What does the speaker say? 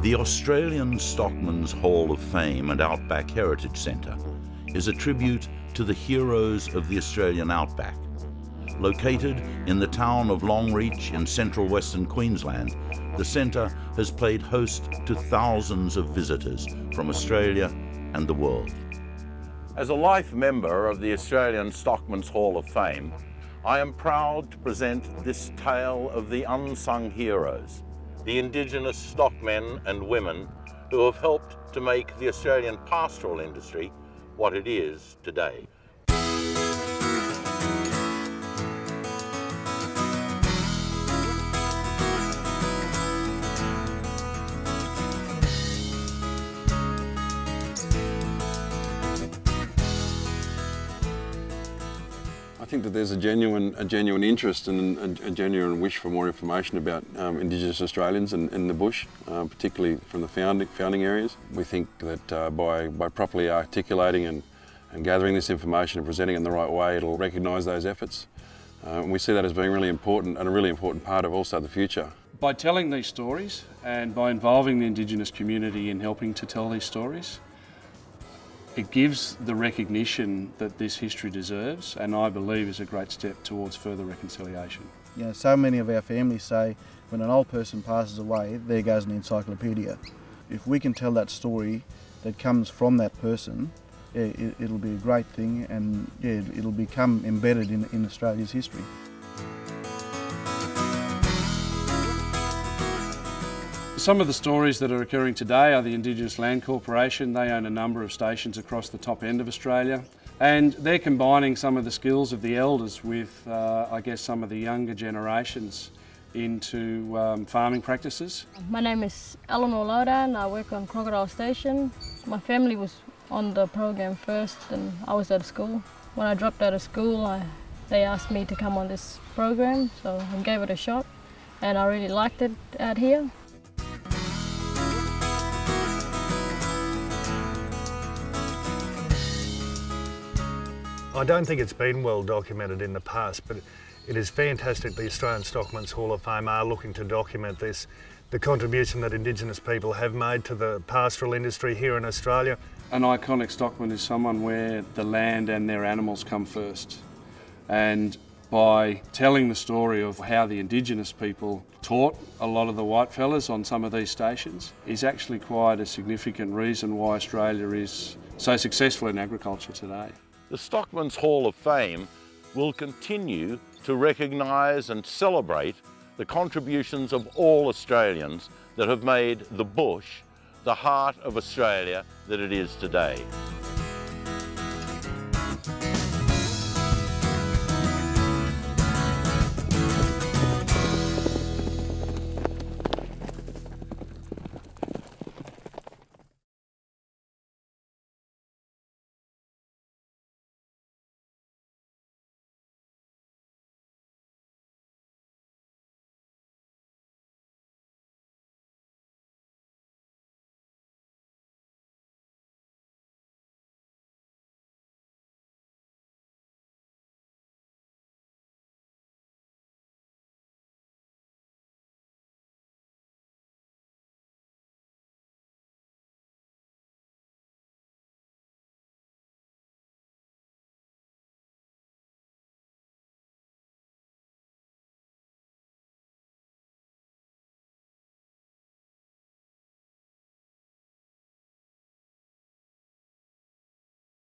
The Australian Stockman's Hall of Fame and Outback Heritage Centre is a tribute to the heroes of the Australian outback. Located in the town of Longreach in central Western Queensland, the centre has played host to thousands of visitors from Australia and the world. As a life member of the Australian Stockman's Hall of Fame, I am proud to present this tale of the unsung heroes, the Indigenous stockmen and women who have helped to make the Australian pastoral industry what it is today. I think that there's a genuine interest and a genuine wish for more information about Indigenous Australians in the bush, particularly from the founding areas. We think that by properly articulating and gathering this information and presenting it in the right way, it'll recognise those efforts. And we see that as being really important and a really important part of also the future. By telling these stories and by involving the Indigenous community in helping to tell these stories, it gives the recognition that this history deserves, and I believe is a great step towards further reconciliation. You know, so many of our families say when an old person passes away, there goes an encyclopedia. If we can tell that story that comes from that person, it'll be a great thing, and it'll become embedded in Australia's history. Some of the stories that are occurring today are the Indigenous Land Corporation. They own a number of stations across the top end of Australia, and they're combining some of the skills of the elders with, I guess, some of the younger generations into farming practices. My name is Eleanor Lauda and I work on Crocodile Station. My family was on the program first and I was at school. When I dropped out of school, they asked me to come on this program, so I gave it a shot and I really liked it out here. I don't think it's been well documented in the past, but it is fantastic the Australian Stockman's Hall of Fame are looking to document this, the contribution that Indigenous people have made to the pastoral industry here in Australia. An iconic stockman is someone where the land and their animals come first. And by telling the story of how the Indigenous people taught a lot of the white fellas on some of these stations is actually quite a significant reason why Australia is so successful in agriculture today. The Stockman's Hall of Fame will continue to recognise and celebrate the contributions of all Australians that have made the bush the heart of Australia that it is today.